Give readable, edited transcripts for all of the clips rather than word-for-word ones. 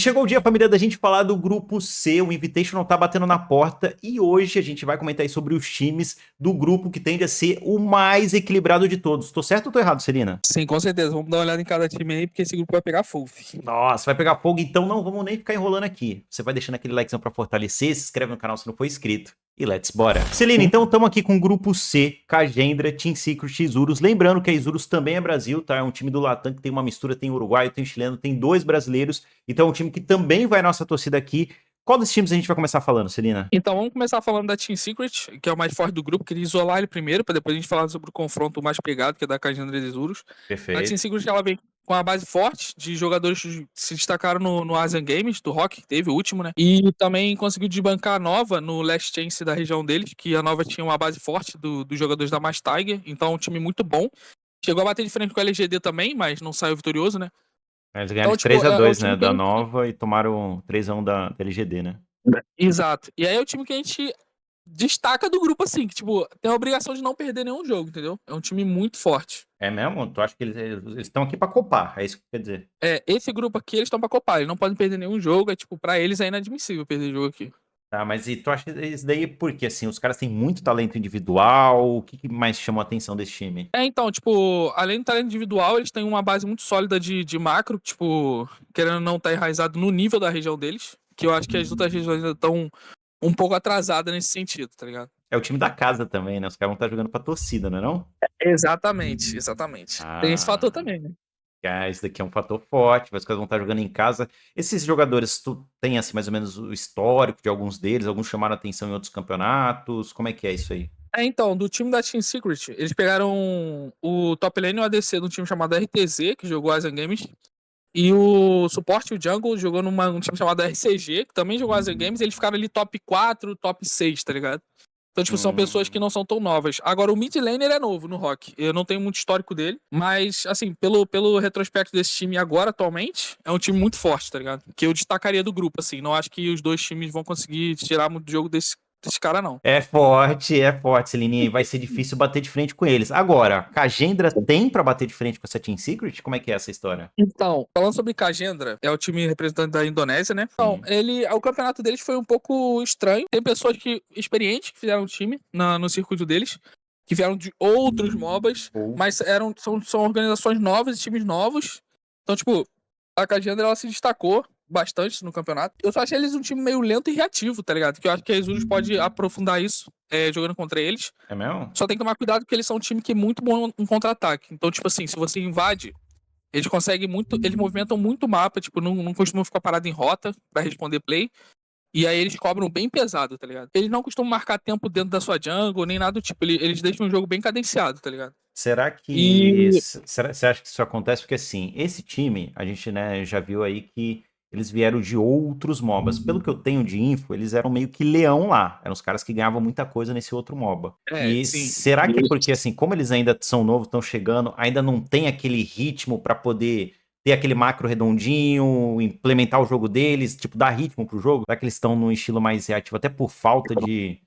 chegou o dia, família, da gente falar do grupo C. O Invitational tá batendo na porta e hoje a gente vai comentar aí sobre os times do grupo que tende a ser o mais equilibrado de todos. Tô certo ou tô errado, Celina? Sim, com certeza. Vamos dar uma olhada em cada time aí, porque esse grupo vai pegar fogo, fi. Nossa, vai pegar fogo, então não vamos nem ficar enrolando aqui. Você vai deixando aquele likezão pra fortalecer, se inscreve no canal se não for inscrito. E let's bora. Celina, então estamos aqui com o grupo C, Cagendra, Team Secret e Isurus. Lembrando que a Isurus também é Brasil, tá? É um time do Latam que tem uma mistura, tem uruguaio, tem chileno, tem 2 brasileiros. Então é um time que também vai nossa torcida aqui. Qual desses times a gente vai começar falando, Celina? Então vamos começar falando da Team Secret, que é o mais forte do grupo. Queria isolar ele primeiro, para depois a gente falar sobre o confronto mais pegado, que é da Cajandra e Isurus. A Team Perfeito. Secret ela vem com uma base forte de jogadores que se destacaram no Asian Games, do Rock, que teve o último, né? E também conseguiu desbancar a Nova no Last Chance da região deles, que a Nova tinha uma base forte dos jogadores da Mass Tiger, então é um time muito bom. Chegou a bater de frente com o LGD também, mas não saiu vitorioso, né? Eles ganharam Então, de tipo, três a é o dois, né, time que a da gente. Nova e tomaram 3-1 da LGD, né? Exato. E aí é o time que a gente destaca do grupo, assim, que, tipo, tem a obrigação de não perder nenhum jogo, entendeu? É um time muito forte. É mesmo? Tu acha que eles estão aqui pra copar? É isso que quer dizer? É, esse grupo aqui, eles estão pra copar, eles não podem perder nenhum jogo, é, tipo, pra eles é inadmissível perder jogo aqui. Tá, mas e tu acha isso daí porque, assim, os caras têm muito talento individual? O que que mais chamou a atenção desse time? É, então, tipo, além do talento individual, eles têm uma base muito sólida de macro, tipo, querendo ou não tá enraizado no nível da região deles, que eu acho que as outras regiões ainda estão um pouco atrasadas nesse sentido, tá ligado? É o time da casa também, né? Os caras vão estar jogando pra torcida, não é não? Exatamente, exatamente. Tem esse fator Ah, também, né? esse daqui é um fator forte, os caras vão estar jogando em casa. Esses jogadores, tu tem, assim, mais ou menos o histórico de alguns deles? Alguns chamaram atenção em outros campeonatos? Como é que é isso aí? É, então, do time da Team Secret, eles pegaram o top lane e o ADC de um time chamado RTZ, que jogou Asian Games, e o suporte, o jungle, jogou num time chamado RCG, que também jogou Asian Games, e eles ficaram ali top 4, top 6, tá ligado? Então, tipo, são pessoas que Hum, não são tão novas. Agora, o mid laner é novo no Rock. Eu não tenho muito histórico dele, mas, assim, pelo retrospecto desse time agora, atualmente, é um time muito forte, tá ligado? Que eu destacaria do grupo, assim. Não acho que os dois times vão conseguir tirar muito jogo desse cara, não. é forte, Celininha, e vai ser difícil bater de frente com eles. Agora, Cagendra tem pra bater de frente com essa Team Secret? Como é que é essa história? Então, falando sobre Cagendra, é o time representante da Indonésia, né? Então, Sim. o campeonato deles foi um pouco estranho. Tem pessoas experientes que fizeram o time no circuito deles, que vieram de outros MOBAs, Ou mas são organizações novas e times novos. Então, tipo, a Cagendra ela se destacou bastante no campeonato. Eu só achei eles um time meio lento e reativo, tá ligado? Que eu acho que a Isurus pode aprofundar isso jogando contra eles. é mesmo? Só tem que tomar cuidado porque eles são um time que é muito bom em contra-ataque. Então, tipo assim, se você invade eles conseguem muito, eles movimentam muito o mapa, tipo, não costumam ficar parado em rota pra responder play. E aí eles cobram bem pesado, tá ligado? Eles não costumam marcar tempo dentro da sua jungle, nem nada do tipo. Eles deixam o jogo bem cadenciado, tá ligado? Será que. E. Você acha que isso acontece? Porque assim, esse time, a gente, né, já viu aí que eles vieram de outros MOBAs. Pelo que eu tenho de info, eles eram meio que leão lá. Eram os caras que ganhavam muita coisa nesse outro MOBA. É, E sim. será que é porque, assim, como eles ainda são novos, estão chegando, ainda não tem aquele ritmo pra poder ter aquele macro redondinho, implementar o jogo deles, tipo, dar ritmo pro jogo? Será que eles estão num estilo mais reativo, até por falta de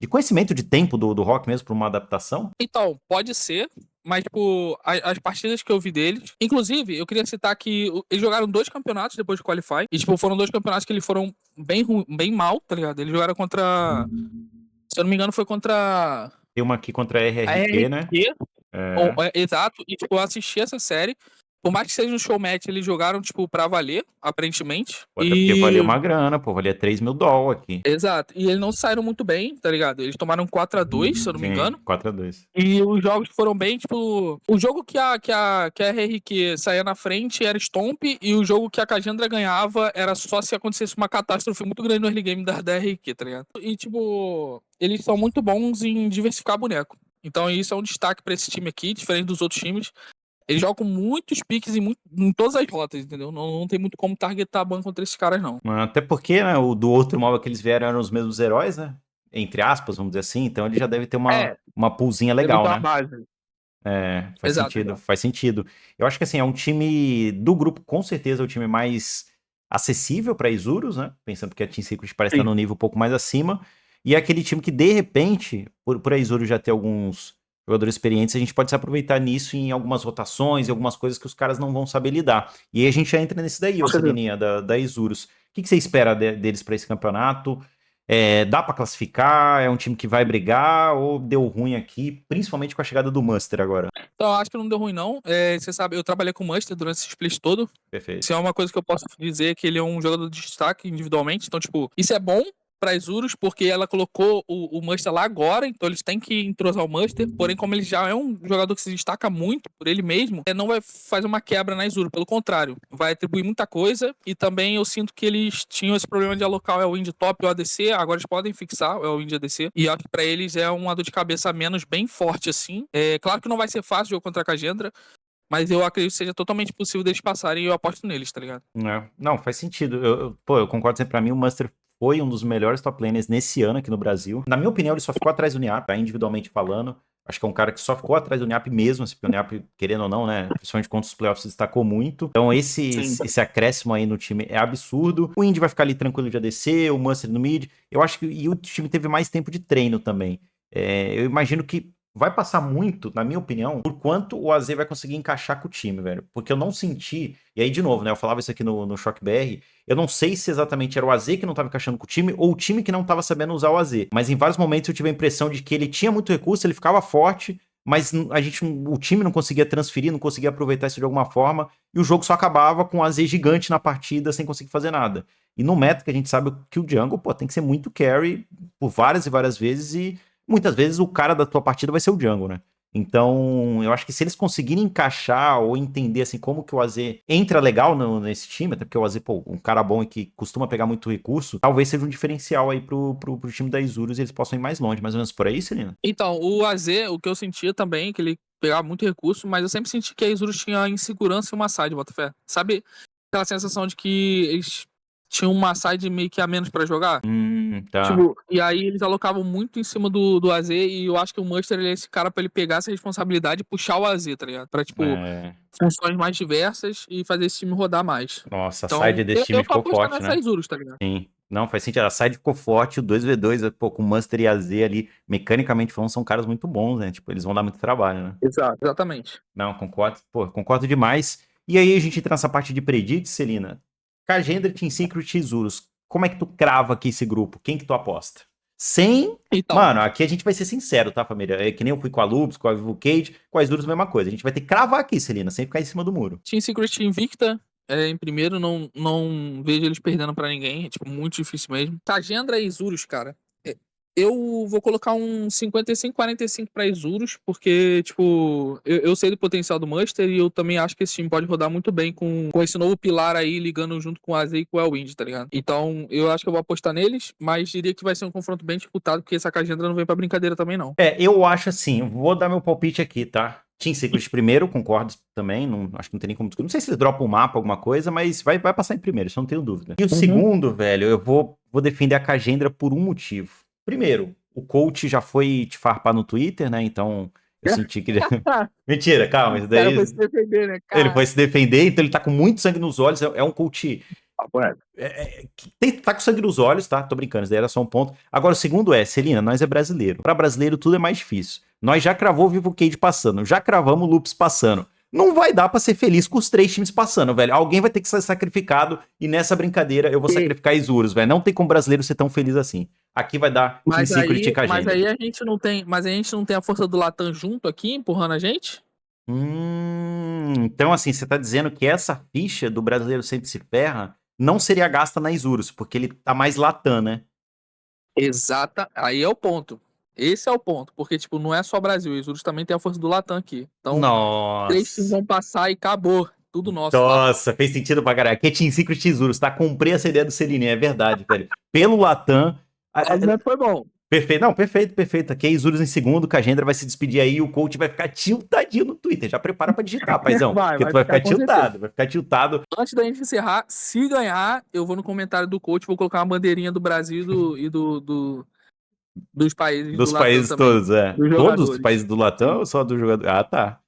conhecimento de tempo do rock mesmo, pra uma adaptação? Então, pode ser, mas, tipo, as partidas que eu vi deles. Inclusive, eu queria citar que eles jogaram dois campeonatos depois de Qualify. E, tipo, foram dois campeonatos que eles foram bem mal, tá ligado? Eles jogaram contra. Se eu não me engano, foi contra Tem uma aqui contra a a RRQ, né? RRQ. É. Exato, e tipo, eu assisti essa série. Por mais que seja um showmatch, eles jogaram, tipo, pra valer, aparentemente. Pô, até porque valia E. uma grana, pô, valia 3.000 dólares aqui. Exato. E eles não saíram muito bem, tá ligado? Eles tomaram 4-2, se eu não me Sim, engano. 4-2. E os jogos foram bem, tipo. O jogo que a RRQ saía na frente era Stomp, e o jogo que a Kajandra ganhava era só se acontecesse uma catástrofe muito grande no early game da RRQ, tá ligado? E, tipo, eles são muito bons em diversificar boneco. Então isso é um destaque pra esse time aqui, diferente dos outros times. Eles jogam com muitos piques em todas as rotas, entendeu? Não tem muito como targetar ban contra esses caras, não. Até porque, né, o do outro MOBA que eles vieram eram os mesmos heróis, né? Entre aspas, vamos dizer assim. Então ele já deve ter É, uma poolzinha deve legal, ter uma né? base. É, faz Exato, sentido, exato. faz sentido. Eu acho que assim, é um time do grupo, com certeza, é o time mais acessível para Isurus, né? Pensando que a Team Secret parece estar Sim. num nível um pouco mais acima. E é aquele time que, de repente, por a Isurus já ter alguns jogadores experientes, a gente pode se aproveitar nisso em algumas rotações, em algumas coisas que os caras não vão saber lidar. E aí a gente já entra nesse daí, ô Com certeza. Celininha, da Isurus. O que você espera deles para esse campeonato? Dá para classificar? É um time que vai brigar ou deu ruim aqui, principalmente com a chegada do Muster agora? Então, eu acho que não deu ruim, não. Você sabe, eu trabalhei com o Muster durante esse split todo. Perfeito. Se é uma coisa que eu posso dizer, que ele é um jogador de destaque individualmente. Então, tipo, isso é bom pra Isurus, porque ela colocou o Muster lá agora, então eles têm que entrosar o Muster. Porém, como ele já é um jogador que se destaca muito por ele mesmo, não vai fazer uma quebra na Isurus. Pelo contrário, vai atribuir muita coisa. E também eu sinto que eles tinham esse problema de alocar o Elwind top e o ADC. Agora eles podem fixar o Elwind ADC. E acho que pra eles é uma dor de cabeça a menos bem forte, assim. Claro que não vai ser fácil o jogo contra a Kajendra, mas eu acredito que seja totalmente possível deles passarem e eu aposto neles, tá ligado? Não, faz sentido. Eu concordo sempre. Pra mim, o Muster foi um dos melhores top laners nesse ano aqui no Brasil. Na minha opinião, ele só ficou atrás do Niap, tá? Individualmente falando. Acho que é um cara que só ficou atrás do Niap mesmo, assim, porque o Niap, querendo ou não, né? Principalmente contra os playoffs, se destacou muito. Então, esse acréscimo aí no time é absurdo. O Indy vai ficar ali tranquilo de ADC, o Muster no mid. Eu acho que e o time teve mais tempo de treino também. Eu imagino que vai passar muito, na minha opinião, por quanto o AZ vai conseguir encaixar com o time, velho. Porque eu não senti. E aí, de novo, né? Eu falava isso aqui no Choque BR. Eu não sei se exatamente era o AZ que não estava encaixando com o time ou o time que não estava sabendo usar o AZ. Mas em vários momentos eu tive a impressão de que ele tinha muito recurso, ele ficava forte, mas o time não conseguia transferir, não conseguia aproveitar isso de alguma forma. E o jogo só acabava com o AZ gigante na partida sem conseguir fazer nada. E no meta que a gente sabe que o jungle, pô, tem que ser muito carry por várias e várias vezes e muitas vezes o cara da tua partida vai ser o jungle, né? Então, eu acho que se eles conseguirem encaixar ou entender assim como que o AZ entra legal nesse time, até porque o AZ, pô, um cara bom e que costuma pegar muito recurso, talvez seja um diferencial aí pro time da Isurus e eles possam ir mais longe, mais ou menos por aí, Celina? Então, o AZ, o que eu sentia também, que ele pegava muito recurso, mas eu sempre senti que a Isurus tinha insegurança em uma side, Botafé. Sabe aquela sensação de que eles tinham uma side meio que a menos pra jogar? Tá. Tipo, e aí eles alocavam muito em cima do AZ e eu acho que o Muster ele é esse cara pra ele pegar essa responsabilidade e puxar o AZ, tá ligado? Pra, tipo, É... funções mais diversas e fazer esse time rodar mais. Nossa, a Então, side desse eu, time eu tô ficou apostando forte, nessa né? Isurus, tá ligado? Sim. Não, faz sentido. A side ficou forte, o 2v2, pô, com o Monster e a Z ali, mecanicamente falando, são caras muito bons, né? Tipo, eles vão dar muito trabalho, né? Exato. Exatamente. Não, concordo, pô, concordo demais. E aí a gente entra nessa parte de predict, Celina. Kajendra, Team Secret e Isurus. Como é que tu crava aqui esse grupo? Quem que tu aposta? Sem... Então, Mano, aqui a gente vai ser sincero, tá, família? É que nem eu fui com a Lubs, com a Vivo Cage, com a Isurus, a mesma coisa. A gente vai ter que cravar aqui, Celina, sem ficar em cima do muro. Team Secret invicta. Em primeiro, não vejo eles perdendo pra ninguém. É, tipo, muito difícil mesmo. Kajendra e Isurus, cara. Eu vou colocar um 55-45 pra Isurus, porque, tipo, eu sei do potencial do Muster e eu também acho que esse time pode rodar muito bem com esse novo pilar aí, ligando junto com o AZ e com o Elwind, tá ligado? Então, eu acho que eu vou apostar neles, mas diria que vai ser um confronto bem disputado, porque essa Kajendra não vem pra brincadeira também, não. Eu acho assim, vou dar meu palpite aqui, tá? Team Secret primeiro, concordo também, não, acho que não tem nem como discutir. Não sei se eles dropam o mapa, alguma coisa, mas vai passar em primeiro, isso eu não tenho dúvida. E o segundo, velho, eu vou defender a Kajendra por um motivo. Primeiro, o coach já foi te farpar no Twitter, né? Então eu senti que. Mentira, calma, isso O cara daí. foi se defender, né, Ele cara? foi se defender, então ele tá com muito sangue nos olhos. É um coach tá com sangue nos olhos, tá? Tô brincando, isso daí era só um ponto. Agora, o segundo é, Celina, nós é brasileiro. Pra brasileiro, tudo é mais difícil. Nós já cravou o Vivo Cage passando, já cravamos o Loops passando. Não vai dar pra ser feliz com os 3 times passando, velho. Alguém vai ter que ser sacrificado e nessa brincadeira eu vou sacrificar Isurus, velho. Não tem como brasileiro ser tão feliz assim. Aqui vai dar Team Secret e Mas Kajendra. aí a gente não tem, mas a gente não tem a força do Latam junto aqui, empurrando a gente? Então, assim, você tá dizendo que essa ficha do brasileiro sempre se ferra não seria gasta na Isurus, porque ele tá mais Latam, né? Exata, aí é o ponto. Esse é o ponto, porque, tipo, não é só Brasil, o Isurus também tem a força do Latam aqui. Então, 3 times Nossa. vão passar e acabou. Tudo nosso lá. Nossa, fez sentido pra caralho. Aqui é Team Secret Isurus, tá? Comprei essa ideia do Celine, é verdade, velho. Pelo Latam. O argumento foi bom. Perfeito, não, perfeito, perfeito. Aqui é Isurus em segundo, Kajendra vai se despedir aí e o coach vai ficar tiltadinho no Twitter. Já prepara pra digitar, paizão. Porque tu Vai vai ficar ficar com certeza. tiltado, vai ficar tiltado. Antes da gente encerrar, se ganhar, eu vou no comentário do coach, vou colocar uma bandeirinha do Brasil dos países do Dos Latam países também. todos, é. Dos Todos os jogadores. países do Latam Sim. ou só do jogador? Ah, tá.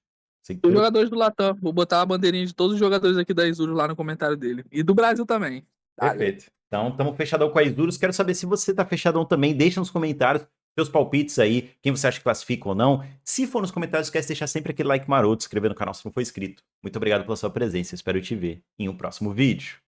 Sei Dos que- jogadores do Latam. Vou botar a bandeirinha de todos os jogadores aqui da Isurus lá no comentário dele. E do Brasil também. Dale. Perfeito. Então, estamos fechadão com a Isurus. Quero saber se você tá fechadão também. Deixa nos comentários Seus palpites aí, quem você acha que classifica ou não. Se for nos comentários, esquece de deixar sempre aquele like maroto, se inscrever no canal se não for inscrito. Muito obrigado pela sua presença, espero te ver em um próximo vídeo.